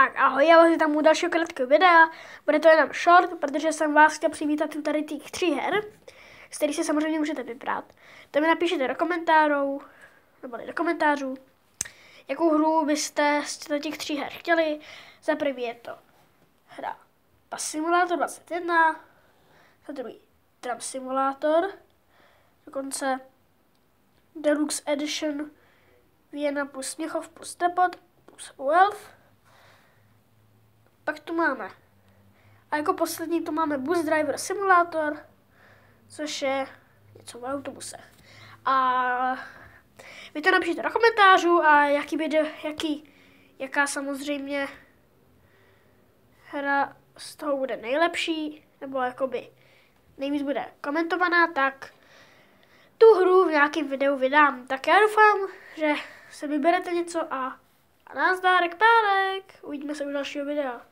Tak ahoj, já vás vítám u dalšího krátkého videa. Bude to jenom short, protože jsem vás chtěl přivítat u tady těch 3 her, z kterých si samozřejmě můžete vybrat. To mi napíšete do komentářů, jakou hru byste z těch 3 her chtěli. Za první je to hra Bus Simulator 21, za druhý Tram Simulator, dokonce Deluxe Edition Vienna plus Směchov plus Depot plus Wealth. Pak tu máme. A jako poslední tu máme Bus Driver Simulator, což je něco v autobusech. A vy to napíšte do komentářů a jaká samozřejmě hra z toho bude nejlepší, nebo jakoby nejvíc bude komentovaná, tak tu hru v nějakém videu vydám. Tak já doufám, že se vyberete něco a nazdárek párek. Uvidíme se u dalšího videa.